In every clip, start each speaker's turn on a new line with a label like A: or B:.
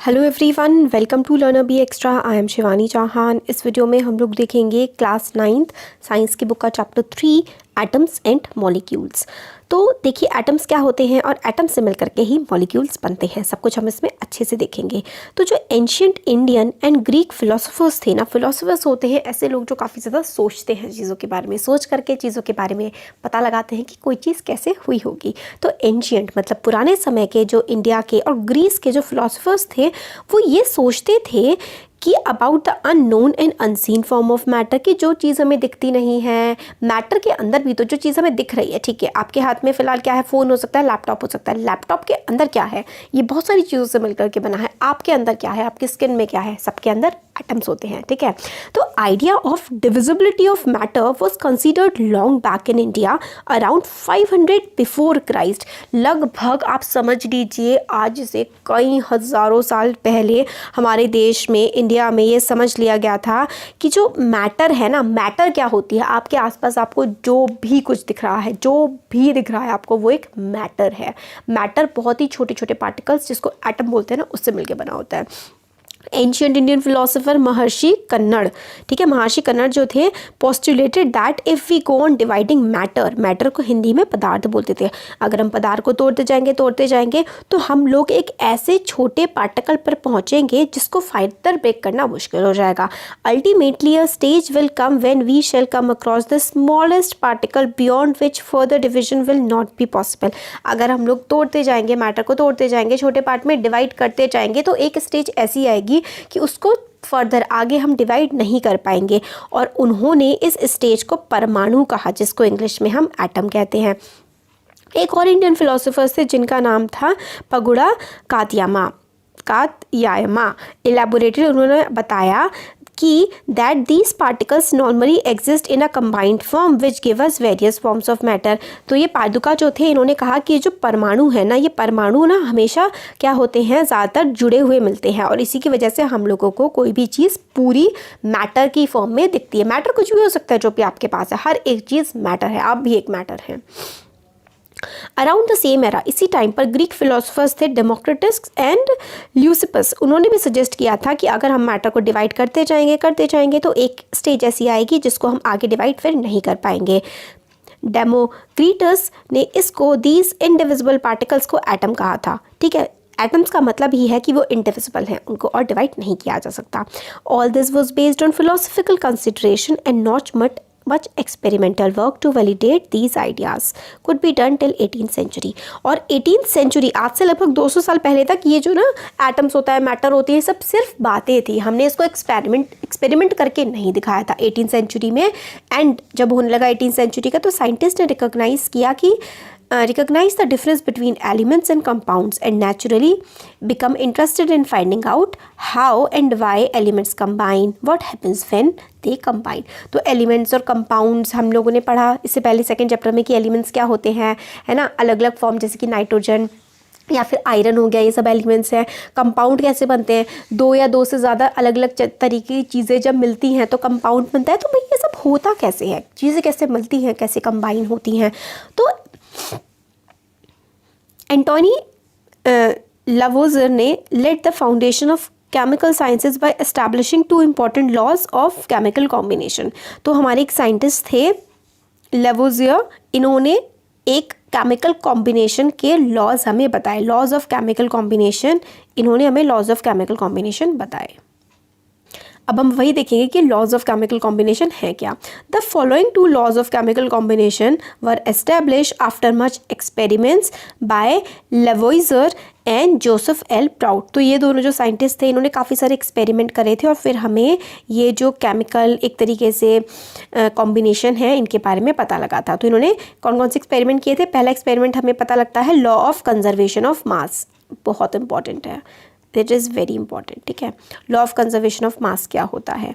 A: Hello everyone, welcome to Learner B Extra. I am Shivani Chauhan. इस video में हम लोग देखेंगे क्लास 9th साइंस की बुक का चैप्टर 3 एटम्स एंड मॉलिक्यूल्स। तो देखिए एटम्स क्या होते हैं और एटम से मिलकर के ही मॉलिक्यूल्स बनते हैं। सब कुछ हम इसमें अच्छे से देखेंगे। तो जो ancient Indian and Greek philosophers थे ना, फिलोसोफर्स होते हैं ऐसे लोग जो काफ़ी ज़्यादा सोचते हैं चीज़ों के बारे में, सोच करके चीज़ों के बारे में पता लगाते हैं कि कोई चीज़ कैसे हुई होगी। तो एंशियंट मतलब पुराने समय के जो इंडिया के और ग्रीस के जो फिलोसोफर्स थे वो ये सोचते थे कि about the unknown and unseen form of matter, की जो चीज़ हमें दिखती नहीं है, मैटर के अंदर भी तो जो चीज़ हमें दिख रही है, ठीक है, आपके हाथ में फ़िलहाल क्या है, फ़ोन हो सकता है, लैपटॉप हो सकता है, लैपटॉप के अंदर क्या है, ये बहुत सारी चीज़ों से मिलकर के बना है। आपके अंदर क्या है, आपकी स्किन में क्या है, सबके अंदर एटम्स होते हैं, ठीक है। तो idea of divisibility of matter was considered long back in India around 500 before Christ. लगभग आप समझ लीजिए आज से कई हज़ारों साल पहले हमारे देश में, इंडिया में ये समझ लिया गया था कि जो मैटर है ना, मैटर क्या होती है, आपके आसपास आपको जो भी कुछ दिख रहा है, जो भी दिख रहा है आपको, वो एक मैटर है। मैटर बहुत ही छोटे छोटे पार्टिकल्स जिसको एटम बोलते हैं ना, उससे मिलकर बना होता है। एंशियंट इंडियन फिलोसोफर महर्षि कन्नड़, ठीक है, महर्षि कन्नड़ जो थे, postulated that if we go on dividing matter, matter को हिंदी में पदार्थ बोलते थे, अगर हम पदार्थ को तोड़ते जाएंगे तो हम लोग एक ऐसे छोटे पार्टिकल पर पहुंचेंगे जिसको फर्दर ब्रेक करना मुश्किल हो जाएगा। Ultimately a stage will come when we shall come across the smallest particle beyond which further division will not be possible. अगर हम लोग तोड़ते जाएंगे, मैटर को तोड़ते जाएंगे, छोटे पार्ट में डिवाइड करते जाएंगे, तो एक स्टेज ऐसी आएगी कि उसको फर्दर आगे हम डिवाइड नहीं कर पाएंगे। और उन्होंने इस स्टेज को परमाणु कहा, जिसको इंग्लिश में हम एटम कहते हैं। एक और इंडियन फिलोसोफर थे जिनका नाम था पगुड़ा कातयामा। इलेबोरेटेड, उन्होंने बताया कि that these particles normally exist in a combined form which give us various forms of matter. तो ये पादुका जो थे, इन्होंने कहा कि जो परमाणु है ना, ये परमाणु ना हमेशा क्या होते हैं, ज़्यादातर जुड़े हुए मिलते हैं, और इसी की वजह से हम लोगों को कोई भी चीज़ पूरी मैटर की फॉर्म में दिखती है। मैटर कुछ भी हो सकता है जो भी आपके पास है, हर एक चीज़ मैटर है, आप भी एक मैटर हैं। अराउंड द सेम एरा, इसी टाइम पर ग्रीक फिलोसोफर्स थे डेमोक्रिटस एंड ल्यूसिपस। उन्होंने भी सजेस्ट किया था कि अगर हम मैटर को डिवाइड करते जाएंगे तो एक स्टेज ऐसी आएगी जिसको हम आगे डिवाइड फिर नहीं कर पाएंगे। डेमोक्रिटस ने इसको दीज इनडिविजिबल पार्टिकल्स को एटम कहा था, ठीक है। एटम्स का मतलब ही है कि वो इंडिविजिबल हैं, उनको और डिवाइड नहीं किया जा सकता। All this was based on philosophical consideration and not much experimental work to validate these ideas could be done till 18th century। और 18th century, आज से लगभग 200 साल पहले तक ये जो ना एटम्स होता है, मैटर होती है, सब सिर्फ बातें थी। हमने इसको एक्सपेरिमेंट करके नहीं दिखाया था 18th सेंचुरी में। एंड जब होने लगा 18th सेंचुरी का, तो साइंटिस्ट ने रिकॉग्नाइज किया कि recognize the difference between elements and compounds and naturally become interested in finding out how and why elements combine, what happens when they combine। तो elements और compounds हम लोगों ने पढ़ा इससे पहले सेकेंड चैप्टर में कि elements क्या होते हैं, है ना, अलग अलग फॉर्म, जैसे कि नाइट्रोजन या फिर आयरन हो गया, ये सब एलिमेंट्स हैं। कंपाउंड कैसे बनते हैं, दो या दो से ज़्यादा अलग अलग तरीके की चीज़ें जब मिलती हैं तो कंपाउंड बनता है। तो भाई ये सब होता कैसे है, चीज़ें कैसे मिलती हैं, कैसे कंबाइन होती हैं। तो एंटोनी लावोइज़र ने laid the foundation of chemical sciences by establishing two important laws of chemical combination. तो हमारे एक साइंटिस्ट थे लावोइज़र, इन्होंने एक केमिकल कॉम्बिनेशन के लॉज हमें बताए, लॉज ऑफ केमिकल कॉम्बिनेशन, इन्होंने हमें लॉज ऑफ केमिकल कॉम्बिनेशन बताए। अब हम वही देखेंगे कि लॉज ऑफ केमिकल कॉम्बिनेशन है क्या। The following two laws of chemical combination were establish after much experiments by Lavoisier and Joseph L Proust. तो ये दोनों जो साइंटिस्ट थे, इन्होंने काफ़ी सारे एक्सपेरिमेंट करे थे और फिर हमें ये जो केमिकल एक तरीके से कॉम्बिनेशन है, इनके बारे में पता लगा था। तो इन्होंने कौन कौन से एक्सपेरिमेंट किए थे। पहला एक्सपेरिमेंट हमें पता लगता है law of conservation of mass, बहुत इंपॉर्टेंट है, इट इज़ वेरी इंपॉर्टेंट, ठीक है। Law of conservation of mass क्या होता है,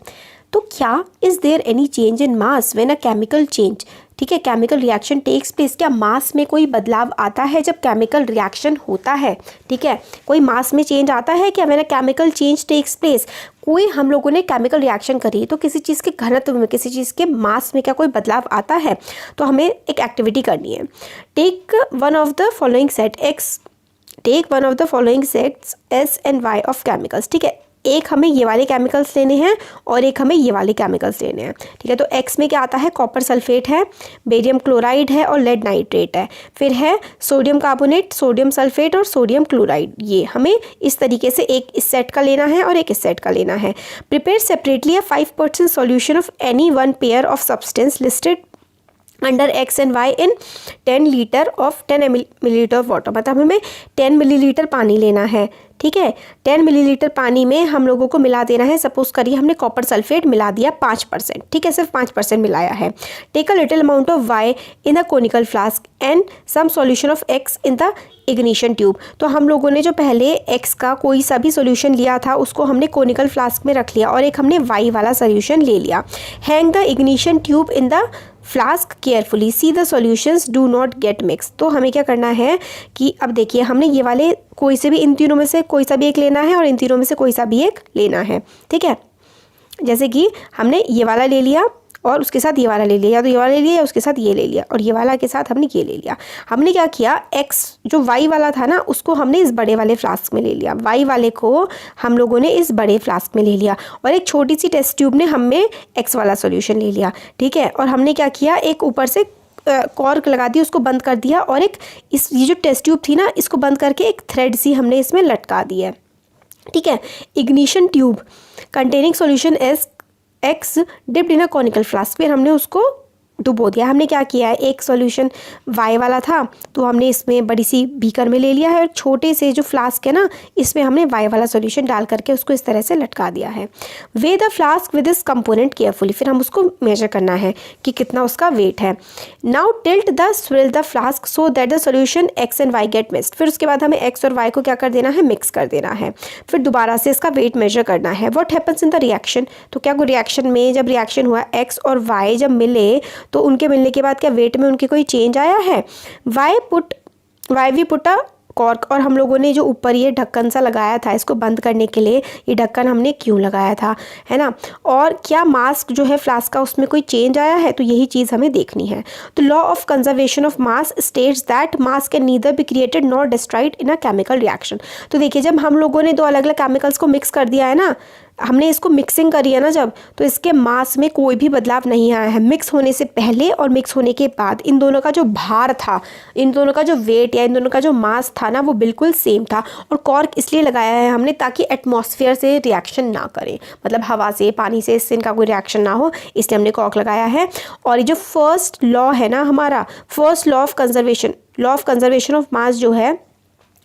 A: तो क्या is there any change in mass when a chemical change, ठीक है, केमिकल रिएक्शन टेक्स प्लेस, क्या मास में कोई बदलाव आता है जब केमिकल रिएक्शन होता है, ठीक है, कोई मास में चेंज आता है क्या when a chemical change takes place. कोई हम लोगों ने केमिकल रिएक्शन करी तो किसी चीज़ के घनत्व में, किसी चीज़ के मास में क्या कोई बदलाव आता है, तो हमें एक एक्टिविटी करनी है। Take one of the following set X take one of the following sets X and Y of chemicals, ठीक है, एक हमें ये वाले केमिकल्स लेने हैं और एक हमें ये वाले केमिकल्स लेने हैं, ठीक है। तो एक्स में क्या आता है, कॉपर सल्फेट है, बेरियम क्लोराइड है और लेड नाइट्रेट है, फिर है सोडियम कार्बोनेट, सोडियम सल्फेट और सोडियम क्लोराइड। ये हमें इस तरीके से एक इस सेट का लेना है और एक इस सेट का लेना है। Prepare separately a 5% solution of any one pair of substance listed under X and Y in 10 litre of 10 millilitre of water, मतलब हमें 10 मिलीलीटर पानी लेना है, ठीक है। 10 मिलीलीटर पानी में हम लोगों को मिला देना है, सपोज करिए हमने कॉपर सल्फेट मिला दिया 5%, ठीक है, सिर्फ 5% मिलाया है। Take a little amount of Y in a conical flask and some solution of X in the ignition tube. तो हम लोगों ने जो पहले एक्स का कोई सा भी सोल्यूशन लिया था उसको हमने कोनिकल फ्लास्क में रख लिया और एक हमने वाई वाला सोल्यूशन ले लिया। Hang the ignition tube in the flask carefully, see the solutions do not gate mix. तो हमें क्या करना है कि अब देखिए हमने ये वाले कोई से भी इन तीनों में से कोई सा भी एक लेना है और इन तीनों में से कोई सा भी एक लेना है, ठीक है। जैसे कि हमने ये वाला ले लिया और उसके साथ ये वाला ले लिया, या तो ये वाला ले लिया या उसके साथ ये ले लिया, और ये वाला के साथ हमने ये ले लिया। हमने क्या किया, एक्स जो वाई वाला था ना उसको हमने इस बड़े वाले फ्लास्क में ले लिया, वाई वाले को हम लोगों ने इस बड़े फ्लास्क में ले लिया, और एक छोटी सी टेस्ट ट्यूब ने हमें एक्स वाला सॉल्यूशन ले लिया, ठीक है। और हमने क्या किया, एक ऊपर से कॉर्क लगा दी, उसको बंद कर दिया, और एक इस ये जो टेस्ट ट्यूब थी ना इसको बंद करके एक थ्रेड सी हमने इसमें लटका दी है, ठीक है। Ignition tube containing solution S x dipped in a conical flask, फिर हमने उसको डुबो दिया। हमने क्या किया है, एक सॉल्यूशन वाई वाला था तो हमने इसमें बड़ी सी बीकर में ले लिया है, और छोटे से जो फ्लास्क है ना इसमें हमने वाई वाला सॉल्यूशन डाल करके उसको इस तरह से लटका दिया है। Way the flask with this component carefully, फिर हम उसको मेजर करना है कि कितना उसका वेट है। Now tilt the swirl the flask so that the solution X and Y get mixed, फिर उसके बाद हमें एक्स और वाई को क्या कर देना है, मिक्स कर देना है। फिर दोबारा से इसका वेट मेजर करना है। What happens in the reaction, तो क्या कोई रिएक्शन में जब रिएक्शन हुआ एक्स और वाई जब मिले तो उनके मिलने के बाद क्या वेट में उनके कोई चेंज आया है। Why we put a cork, और हम लोगों ने जो ऊपर ये ढक्कन सा लगाया था इसको बंद करने के लिए, ये ढक्कन हमने क्यों लगाया था, है ना। और क्या मास्क जो है फ्लास्क का उसमें कोई चेंज आया है, तो यही चीज़ हमें देखनी है। तो law of conservation of mass states that mass can neither be created nor destroyed in a chemical reaction. तो देखिए जब हम लोगों ने दो अलग अलग केमिकल्स को मिक्स कर दिया है ना, हमने इसको मिक्सिंग करी है ना जब, तो इसके मास में कोई भी बदलाव नहीं आया है। मिक्स होने से पहले और मिक्स होने के बाद इन दोनों का जो भार था, इन दोनों का जो वेट या इन दोनों का जो मास था ना वो बिल्कुल सेम था। और कॉर्क इसलिए लगाया है हमने ताकि एटमॉस्फेयर से रिएक्शन ना करे, मतलब हवा से पानी से इससे इनका कोई रिएक्शन ना हो, इसलिए हमने कॉर्क लगाया है। और ये जो फर्स्ट लॉ है ना हमारा, first law of conservation of मास जो है,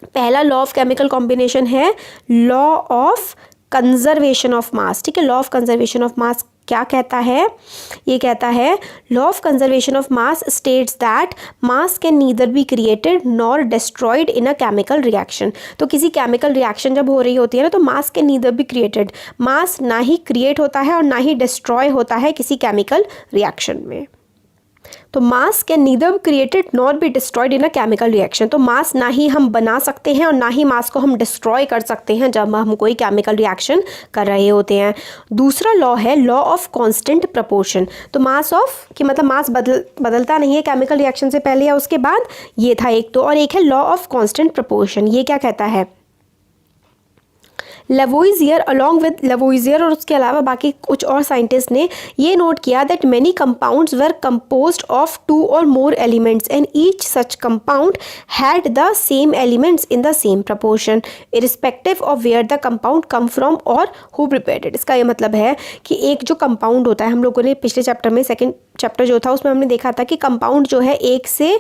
A: पहला लॉ ऑफ केमिकल कॉम्बिनेशन है लॉ ऑफ कंजर्वेशन ऑफ मास, ठीक है। Law of conservation of mass क्या कहता है, ये कहता है law of conservation of mass states that mass can neither be created nor destroyed in a chemical reaction. तो किसी केमिकल रिएक्शन जब हो रही होती है ना तो mass can neither be created, mass ना ही क्रिएट होता है और ना ही डिस्ट्रॉय होता है किसी केमिकल रिएक्शन में। तो mass can neither created not be destroyed in a chemical reaction. तो मास ना ही हम बना सकते हैं और ना ही मास को हम डिस्ट्रॉय कर सकते हैं जब हम कोई केमिकल रिएक्शन कर रहे होते हैं। दूसरा लॉ है लॉ ऑफ कांस्टेंट प्रपोर्शन। तो मास ऑफ कि मतलब मास बदलता नहीं है केमिकल रिएक्शन से पहले या उसके बाद, ये था एक तो। और एक है लॉ ऑफ कांस्टेंट प्रपोर्शन। ये क्या कहता है, लेवोइजियर अलॉन्ग विद लेवोइजियर और उसके अलावा बाकी कुछ और साइंटिस्ट ने ये नोट किया that many compounds were composed of 2 or more elements and each such compound had the same elements in the same proportion irrespective of where the compound came from or who prepared it. इसका ये मतलब है कि एक जो compound होता है, हम लोगों ने पिछले चैप्टर में सेकेंड चैप्टर जो था उसमें हमने देखा था कि कंपाउंड जो है एक से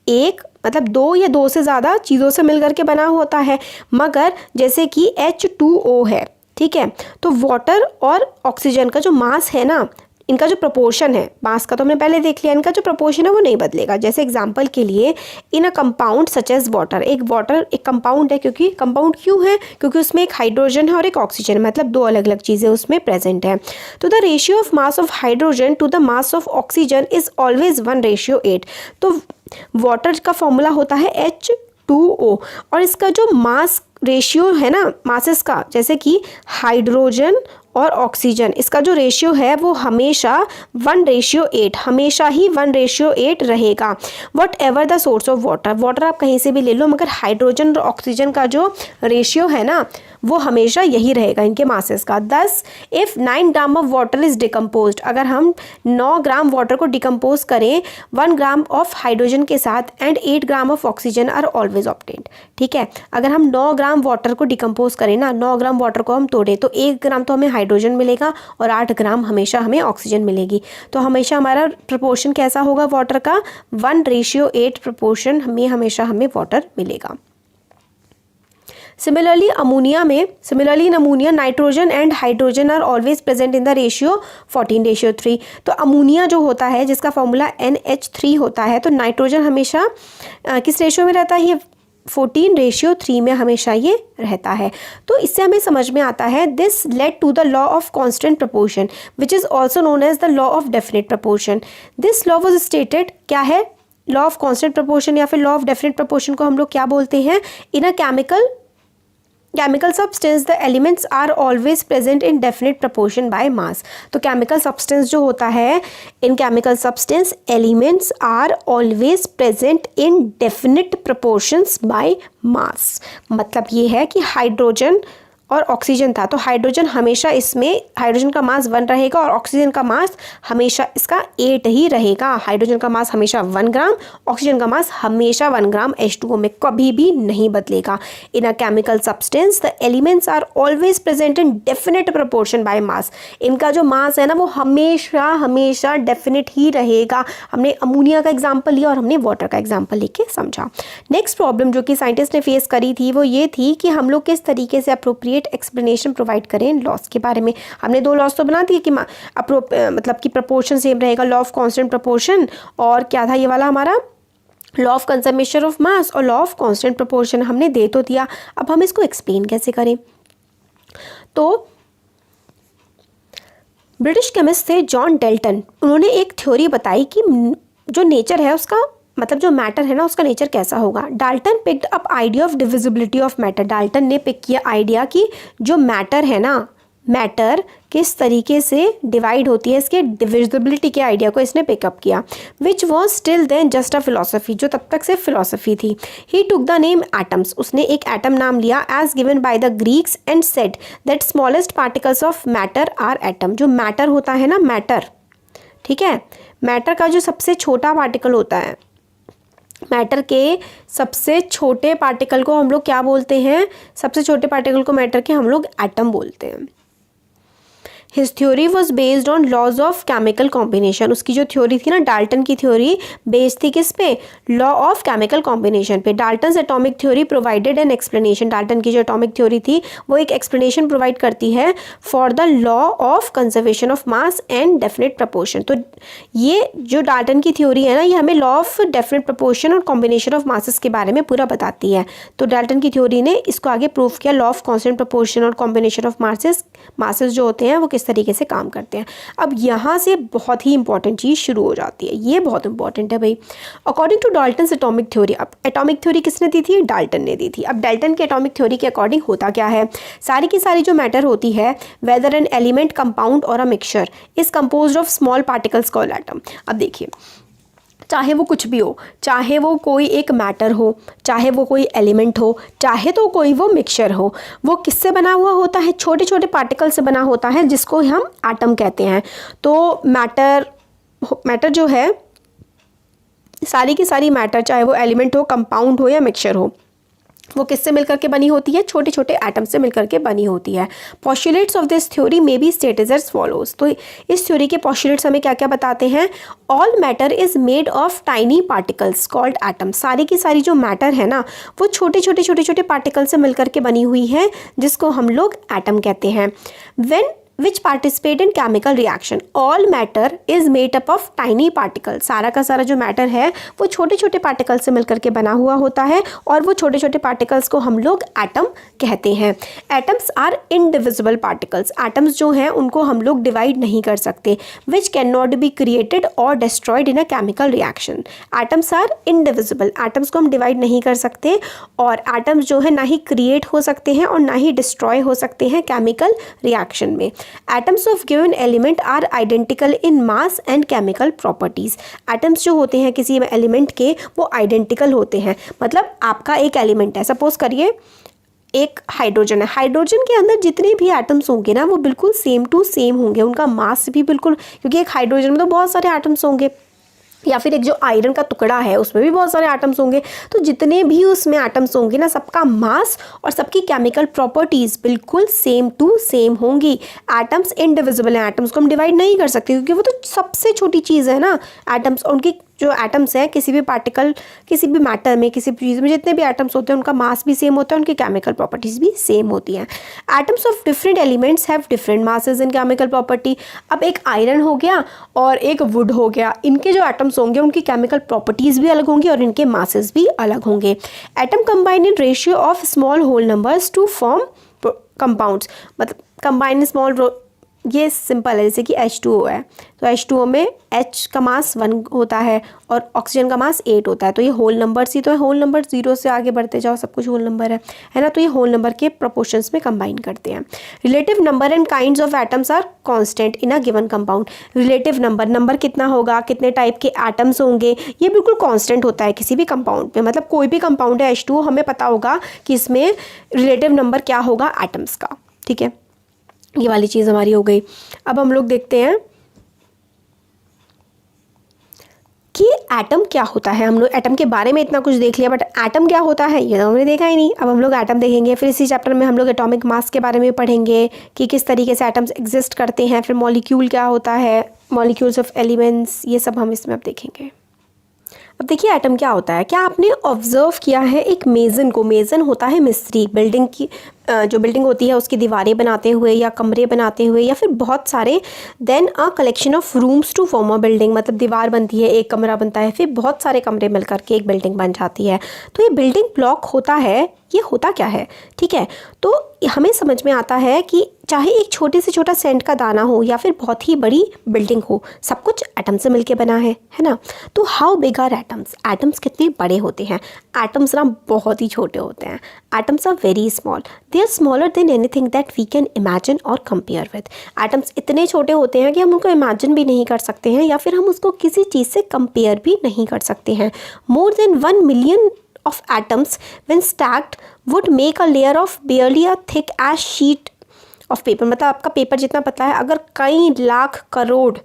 A: एक मतलब 2 या 2 से ज़्यादा चीज़ों से मिलकर के बना होता है। मगर जैसे कि H2O है, ठीक है, तो वाटर और ऑक्सीजन का जो मास है ना, इनका जो प्रोपोर्शन है, मास का तो हमने पहले देख लिया, इनका जो प्रोपोर्शन है वो नहीं बदलेगा। जैसे एग्जांपल के लिए in a compound such as water, water एक कंपाउंड है, क्योंकि कंपाउंड क्यों है, क्योंकि उसमें एक हाइड्रोजन है और एक ऑक्सीजन है, मतलब 2 अलग अलग चीज़ें उसमें प्रेजेंट है। तो the ratio of mass of hydrogen to the mass of oxygen is always 1:8। तो वाटर का फॉर्मूला होता है H2O, और इसका जो मास रेशियो है ना मासेस का, जैसे कि हाइड्रोजन और ऑक्सीजन, इसका जो रेशियो है वो हमेशा 1:8, हमेशा ही 1:8 रहेगा। What ever the source of water, water आप कहीं से भी ले लो, मगर हाइड्रोजन और ऑक्सीजन का जो रेशियो है ना वो हमेशा यही रहेगा इनके मासेस का। 10 if 9 gram of water is decompose, अगर हम 9 ग्राम वाटर को डिकम्पोज करें 1 ग्राम ऑफ हाइड्रोजन के साथ and 8 gram of oxygen are always obtained. ठीक है, अगर हम 9 ग्राम वाटर को डिकम्पोज करें ना, 9 ग्राम वाटर को हम तोड़ें तो 1 ग्राम तो हमें हाइड्रोजन मिलेगा और 8 ग्राम हमेशा हमें ऑक्सीजन मिलेगी। तो हमेशा हमारा प्रपोर्शन कैसा होगा वाटर का, 1:8 प्रपोर्शन में हमेशा हमें वाटर मिलेगा। Similarly in ammonia nitrogen and hydrogen are always present in the ratio 14:3। तो अमोनिया जो होता है जिसका फॉर्मूला NH3 होता है, तो नाइट्रोजन हमेशा किस रेशियो में रहता है, ये 14:3 में हमेशा ये रहता है। तो इससे हमें समझ में आता है this led to the law of constant proportion which is also known as the law of definite proportion. This law was stated, क्या है, लॉ ऑफ कांस्टेंट प्रपोर्शन या फिर लॉ ऑफ डेफिनेट प्रपोर्शन को हम लोग क्या बोलते हैं, इन अ chemical substance the elements are always present in definite proportion by mass। तो chemical substance जो होता है, in chemical substance elements are always present in definite proportions by mass। मतलब ये है कि हाइड्रोजन और ऑक्सीजन था, तो हाइड्रोजन हमेशा इसमें, हाइड्रोजन का मास 1 रहेगा और ऑक्सीजन का मास हमेशा इसका 8 ही रहेगा। हाइड्रोजन का मास हमेशा 1 ग्राम, ऑक्सीजन का मास हमेशा 1 ग्राम H2O में कभी भी नहीं बदलेगा। In a chemical substance the elements are always present in definite proportion by mass. इनका जो मास है ना वो हमेशा डेफिनेट ही रहेगा। हमने अमोनिया का एग्जाम्पल लिया और हमने वाटर का एग्जाम्पल लेके समझा। नेक्स्ट प्रॉब्लम जो कि साइंटिस्ट ने फेस करी थी वो ये थी कि हम लोग किस तरीके से अप्रोप्रिएट एक्सप्लेनेशन प्रोवाइड करें इन लॉस के बारे में। हमने 2 लॉस तो बना दिए कि मतलब कि प्रपोर्शन सेम रहेगा, लॉ ऑफ कांस्टेंट प्रपोर्शन, और क्या था ये वाला हमारा लॉ ऑफ कंजर्वेशन ऑफ मास और लॉ ऑफ कांस्टेंट प्रपोर्शन हमने दे तो दिया। अब हम इसको एक्सप्लेन कैसे करें। तो ब्रिटिश केमिस्ट थे जॉन डेल्टन, उन्होंने एक थ्योरी बताई कि जो नेचर है उसका, मतलब जो मैटर है ना उसका नेचर कैसा होगा। Dalton picked up idea of divisibility of matter. Dalton ने पिक किया आइडिया कि जो मैटर है ना, मैटर किस तरीके से डिवाइड होती है, इसके डिविजिबिलिटी के आइडिया को इसने पिकअप किया। Which was still then just a philosophy, जो तब तक सिर्फ फिलोसफी थी। He took the name atoms, उसने एक एटम नाम लिया as given by the Greeks and said that smallest particles of matter are atom. जो मैटर होता है ना, मैटर, ठीक है, मैटर का जो सबसे छोटा पार्टिकल होता है, मैटर के सबसे छोटे पार्टिकल को हम लोग क्या बोलते हैं, सबसे छोटे पार्टिकल को मैटर के हम लोग एटम बोलते हैं। His theory was based on laws of chemical combination. उसकी जो थ्योरी थी ना, डाल्टन की थ्योरी बेस्ड थी किस पे, लॉ ऑफ केमिकल कॉम्बिनेशन पे। Dalton atomic theory provided an explanation, Dalton की जो एटॉमिक थ्योरी थी वो एक एक्सप्लेनेशन प्रोवाइड करती है for the law of conservation of mass and definite proportion. तो ये जो डाल्टन की थ्योरी है ना, ये हमें लॉ ऑफ डेफिनेट प्रपोर्शन और कॉम्बिनेशन ऑफ मासेस के बारे में पूरा बताती है। तो डाल्टन की थ्योरी ने इसको आगे प्रूव किया, लॉ ऑफ कांस्टेंट प्रपोर्शन और कॉम्बिनेशन ऑफ मासेस जो होते हैं वो किस तरीके से काम करते हैं। अब यहाँ से बहुत ही इंपॉर्टेंट चीज़ शुरू हो जाती है, ये बहुत इंपॉर्टेंट है भाई। According to Dalton atomic theory, अब एटॉमिक थ्योरी किसने दी थी, डाल्टन ने दी थी। अब डाल्टन के एटॉमिक थ्योरी के अकॉर्डिंग होता क्या है, सारी की सारी जो मैटर होती है, वेदर एन एलिमेंट, कंपाउंड और a mixture, is composed of small particles called atom. अब देखिए, चाहे वो कुछ भी हो, चाहे वो कोई एक मैटर हो, चाहे वो कोई एलिमेंट हो, चाहे तो कोई वो मिक्सचर हो, वो किससे बना हुआ होता है, छोटे छोटे पार्टिकल से बना होता है जिसको हम एटम कहते हैं। तो मैटर जो है, सारी की सारी मैटर, चाहे वो एलिमेंट हो, कंपाउंड हो या मिक्सचर हो, वो किससे मिलकर के बनी होती है, छोटे छोटे एटम से मिलकर के बनी होती है। Postulates of this theory may be stated as follows. तो इस थ्योरी के पॉस्टुलेट्स हमें क्या क्या बताते हैं, all matter is made of tiny particles called atom. सारी की सारी जो मैटर है ना वो छोटे छोटे पार्टिकल से मिलकर के बनी हुई है जिसको हम लोग एटम कहते हैं। When which participate in chemical reaction, all matter is made up of tiny particles। सारा का सारा जो मैटर है वो छोटे छोटे पार्टिकल से मिलकर के बना हुआ होता है और वो छोटे छोटे पार्टिकल्स को हम लोग एटम कहते हैं। Atoms are indivisible particles, atoms जो हैं उनको हम लोग डिवाइड नहीं कर सकते। Which can not be created और destroyed in a chemical reaction. Atoms are indivisible, atoms को हम डिवाइड नहीं कर सकते और एटम्स जो है ना ही क्रिएट हो सकते हैं और ना ही डिस्ट्रॉय हो सकते हैं केमिकल रिएक्शन में। Atoms of given element are identical in mass and chemical properties. Atoms जो होते हैं किसी एलिमेंट के वो आइडेंटिकल होते हैं, मतलब आपका एक एलिमेंट है, सपोज करिए एक हाइड्रोजन है, हाइड्रोजन के अंदर जितने भी एटम्स होंगे ना वो बिल्कुल सेम टू सेम होंगे, उनका मास भी बिल्कुल, क्योंकि एक हाइड्रोजन में तो बहुत सारे एटम्स होंगे, या फिर एक जो आयरन का टुकड़ा है उसमें भी बहुत सारे एटम्स होंगे, तो जितने भी उसमें एटम्स होंगे ना सबका मास और सबकी केमिकल प्रॉपर्टीज़ बिल्कुल सेम टू सेम होंगी। एटम्स इनडिविजिबल हैं, एटम्स को हम डिवाइड नहीं कर सकते क्योंकि वो तो सबसे छोटी चीज़ है ना। एटम्स, उनकी जो एटम्स हैं किसी भी पार्टिकल, किसी भी मैटर में, किसी भी चीज़ में जितने भी एटम्स होते हैं उनका मास भी सेम होता है, उनकी केमिकल प्रॉपर्टीज़ भी सेम होती हैं। Atoms of different elements have different masses and chemical property. अब एक आयरन हो गया और एक वुड हो गया, इनके जो एटम्स होंगे उनकी केमिकल प्रॉपर्टीज़ भी अलग होंगी और इनके मासेस भी अलग होंगे। Atom combine in ratio of small whole numbers to form compounds, मतलब कंबाइन स्मॉल, ये सिंपल है, जैसे कि H2O है तो H2O में H का मास 1 होता है और ऑक्सीजन का मास 8 होता है, तो ये होल नंबर्स ही तो है, होल नंबर 0 से आगे बढ़ते जाओ सब कुछ होल नंबर है ना, तो ये होल नंबर के प्रोपोर्शंस में कंबाइन करते हैं। Relative number and kinds of atoms are constant in a given compound. Relative number, number कितना होगा, कितने टाइप के एटम्स होंगे, ये बिल्कुल कांस्टेंट होता है किसी भी कंपाउंड में, मतलब कोई भी कंपाउंड है H2O हमें पता होगा कि इसमें रिलेटिव नंबर क्या होगा एटम्स का, ठीक है, ये वाली चीज़ हमारी हो गई। अब हम लोग देखते हैं कि एटम क्या होता है। हम लोग एटम के बारे में इतना कुछ देख लिया, बट एटम क्या होता है ये तो हमने देखा ही नहीं। अब हम लोग एटम देखेंगे, फिर इसी चैप्टर में हम लोग एटॉमिक मास के बारे में पढ़ेंगे कि किस तरीके से एटम्स एग्जिस्ट करते हैं, फिर मॉलिक्यूल क्या होता है, मॉलिक्यूल्स ऑफ एलिमेंट्स, ये सब हम इसमें अब देखेंगे। अब देखिए एटम क्या होता है। क्या आपने ऑब्जर्व किया है एक मेज़न को, मेज़न होता है मिस्त्री, बिल्डिंग की जो बिल्डिंग होती है उसकी दीवारें बनाते हुए या कमरे बनाते हुए या फिर बहुत सारे, then a collection of rooms to form a building, मतलब दीवार बनती है, एक कमरा बनता है, फिर बहुत सारे कमरे मिल करके एक बिल्डिंग बन जाती है। तो ये बिल्डिंग ब्लॉक होता है, ये होता क्या है, ठीक है। तो हमें समझ में आता है कि चाहे एक छोटे से छोटा सेंट का दाना हो या फिर बहुत ही बड़ी बिल्डिंग हो, सब कुछ एटम से मिलके बना है ना। तो how big are atoms, atoms कितने बड़े होते हैं। एटम्स ना बहुत ही छोटे होते हैं, atoms are very small, they are smaller than anything that we can imagine or compare with. Atoms इतने छोटे होते हैं कि हम उनको इमेजिन भी नहीं कर सकते हैं या फिर हम उसको किसी चीज़ से कंपेयर भी नहीं कर सकते हैं। More than 1 million of atoms when stacked would make a layer of barely a thick as sheet of paper, मतलब आपका पेपर जितना पतला है, अगर कई लाख करोड़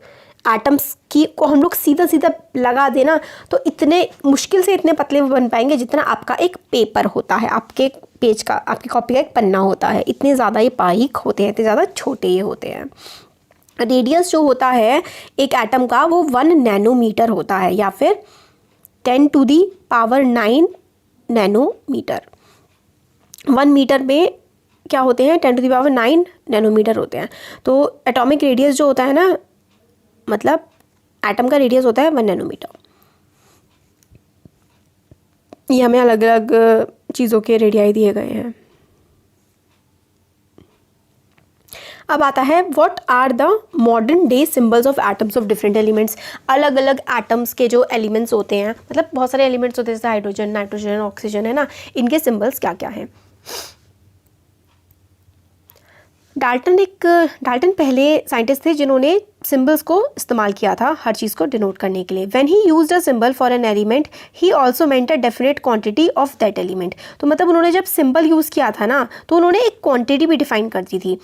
A: एटम्स की को हम लोग सीधा सीधा लगा देना तो इतने मुश्किल से इतने पतले बन पाएंगे जितना आपका एक पेपर होता है, आपके पेज का, आपकी कॉपी का एक पन्ना होता है। इतने ज़्यादा ये बारीक होते हैं, इतने ज़्यादा छोटे ये होते हैं। रेडियस जो होता है एक एटम का वो 1 नैनोमीटर होता है या फिर 10⁹ नैनोमीटर। 1 मीटर में क्या होते हैं, 10⁹ नैनोमीटर होते हैं। तो एटॉमिक रेडियस जो होता है ना, मतलब एटम का रेडियस होता है 1 नैनोमीटर। ये हमें अलग अलग चीज़ों के रेडियाई दिए गए हैं। अब आता है what are the modern day symbols of atoms of different elements. अलग अलग एटम्स के जो एलिमेंट्स होते हैं, मतलब बहुत सारे एलिमेंट्स होते हैं जैसे हाइड्रोजन, नाइट्रोजन, ऑक्सीजन, है ना, इनके सिंबल्स क्या क्या हैं। डाल्टन पहले साइंटिस्ट थे जिन्होंने सिंबल्स को इस्तेमाल किया था हर चीज़ को डिनोट करने के लिए। When he used a symbol for an element he also meant a definite quantity of that element. तो मतलब उन्होंने जब सिंबल यूज़ किया था ना तो उन्होंने एक क्वांटिटी भी डिफाइन कर दी थी।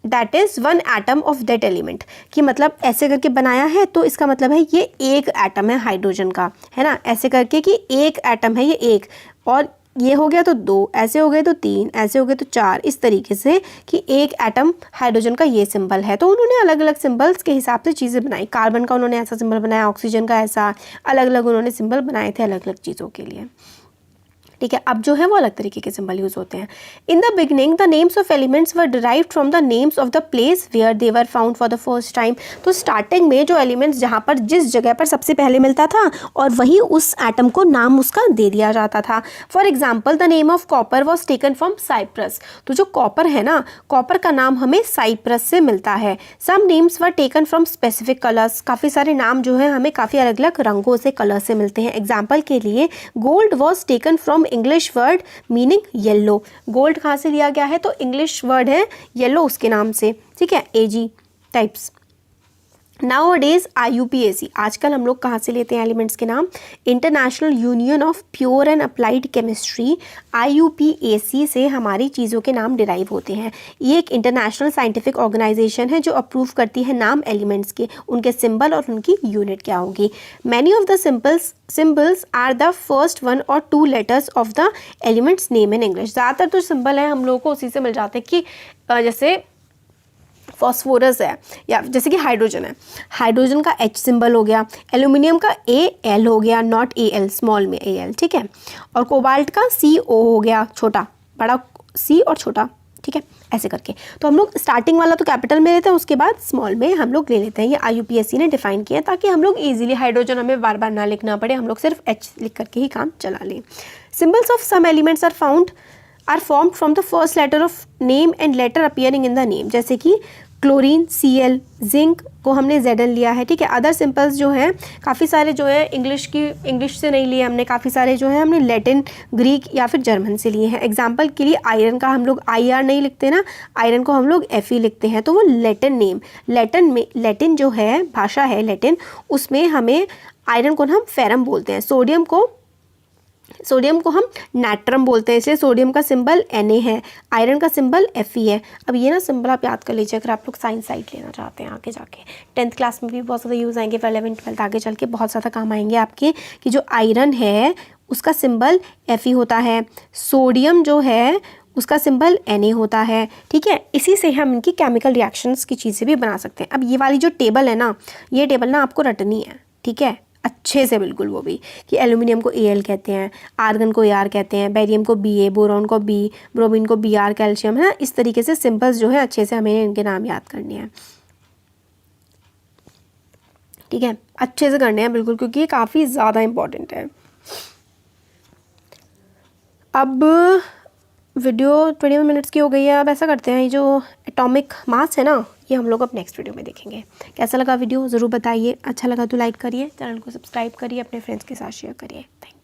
A: That is 1 atom of that element, कि मतलब ऐसे करके बनाया है तो इसका मतलब है ये एक एटम है हाइड्रोजन का, है ना, ऐसे करके कि एक एटम है ये एक, और ये हो गया तो 2, ऐसे हो गए तो 3, ऐसे हो गए तो 4, इस तरीके से कि एक एटम हाइड्रोजन का ये सिंबल है। तो उन्होंने अलग अलग सिंबल्स के हिसाब से चीज़ें बनाई। कार्बन का उन्होंने ऐसा सिंबल बनाया, ऑक्सीजन का ऐसा, अलग अलग उन्होंने सिंबल बनाए थे अलग अलग चीज़ों के लिए, ठीक है। अब जो है वो अलग तरीके के सिंबल यूज़ होते हैं। In the beginning the names of elements were derived from the names of the place where they were found for the first time. तो स्टार्टिंग में जो एलिमेंट्स जहाँ पर जिस जगह पर सबसे पहले मिलता था और वही उस एटम को नाम उसका दे दिया जाता था। For example the name of copper was taken from Cyprus. तो जो कॉपर है ना, कॉपर का नाम हमें साइप्रस से मिलता है। Some names were taken from specific colours. काफ़ी सारे नाम जो है हमें काफ़ी अलग अलग रंगों से, कलर से मिलते हैं। एग्जाम्पल के लिए gold was taken from from English word meaning yellow. Gold कहाँ से लिया गया है, तो इंग्लिश वर्ड है येलो उसके नाम से, ठीक है, Ag types. Now days IUPAC, आजकल हम लोग कहाँ से लेते हैं एलिमेंट्स के नाम, international union of pure and applied chemistry, IUPAC से हमारी चीज़ों के नाम डिराइव होते हैं। ये एक इंटरनेशनल साइंटिफिक ऑर्गेनाइजेशन है जो अप्रूव करती है नाम एलिमेंट्स के, उनके सिंबल और उनकी यूनिट क्या होगी। Many of the symbols are the first 1 और 2 letters of the elements name in English. ज़्यादातर जो सिंबल है हम लोगों को उसी से मिल जाते हैं कि जैसे फॉस्फोरस है, या जैसे कि हाइड्रोजन है, हाइड्रोजन का H सिंबल हो गया, एल्यूमिनियम का AL हो गया, नॉट AL, स्मॉल में AL, ठीक है, और कोबाल्ट का CO हो गया, छोटा, बड़ा C और छोटा, ठीक है, ऐसे करके। तो हम लोग स्टार्टिंग वाला तो कैपिटल में लेते हैं, उसके बाद स्मॉल में हम लोग ले लेते हैं। ये IUPAC ने डिफाइन किया है ताकि हम लोग इजीली हाइड्रोजन हमें बार बार ना लिखना पड़े, हम लोग सिर्फ H लिख करके ही काम चला लें। Symbols of some elements are formed from the first letter of name and letter appearing in the name, जैसे कि क्लोरीन Cl, जिंक को हमने Zn लिया है, ठीक है। अदर सिंपल्स जो हैं काफ़ी सारे जो है इंग्लिश से नहीं लिए हमने, काफ़ी सारे जो है हमने लैटिन, ग्रीक या फिर जर्मन से लिए हैं। एग्जांपल के लिए आयरन का हम लोग IR नहीं लिखते ना, आयरन को हम लोग Fe लिखते हैं, तो वो लैटिन नेम, लैटिन जो है भाषा है लैटिन, उसमें हमें आयरन को हम फेरम बोलते हैं, सोडियम को हम नाइट्रम बोलते हैं, इसलिए सोडियम का सिंबल Na है, आयरन का सिंबल Fe है। अब ये ना सिंबल आप याद कर लीजिए अगर आप लोग साइंस साइड लेना चाहते हैं आगे जाके, 10th क्लास में भी बहुत ज़्यादा यूज़ आएंगे, फिर 11th 12th आगे चल के बहुत ज़्यादा काम आएंगे आपके, कि जो आयरन है उसका सिंबल Fe होता है, सोडियम जो है उसका सिंबल Na होता है, ठीक है। इसी से हम इनकी केमिकल रिएक्शंस की चीज़ें भी बना सकते हैं। अब ये वाली जो टेबल है ना, ये टेबल ना आपको रटनी है, ठीक है, अच्छे से बिल्कुल, वो भी कि एल्यूमिनियम को Al कहते हैं, आर्गन को Ar कहते हैं, बेरियम को Ba, बोरॉन को B, ब्रोमीन को Br, कैल्शियम है ना। इस तरीके से सिंपल्स जो है अच्छे से हमें इनके नाम याद करने हैं, ठीक है, अच्छे से करने हैं बिल्कुल, क्योंकि ये काफ़ी ज़्यादा इम्पॉर्टेंट है। अब वीडियो 21 मिनट्स की हो गई है। अब ऐसा करते हैं, ये जो एटॉमिक मास है ना, ये हम लोग अब नेक्स्ट वीडियो में देखेंगे। कैसा लगा वीडियो ज़रूर बताइए, अच्छा लगा तो लाइक करिए, चैनल को सब्सक्राइब करिए, अपने फ्रेंड्स के साथ शेयर करिए। Thank you.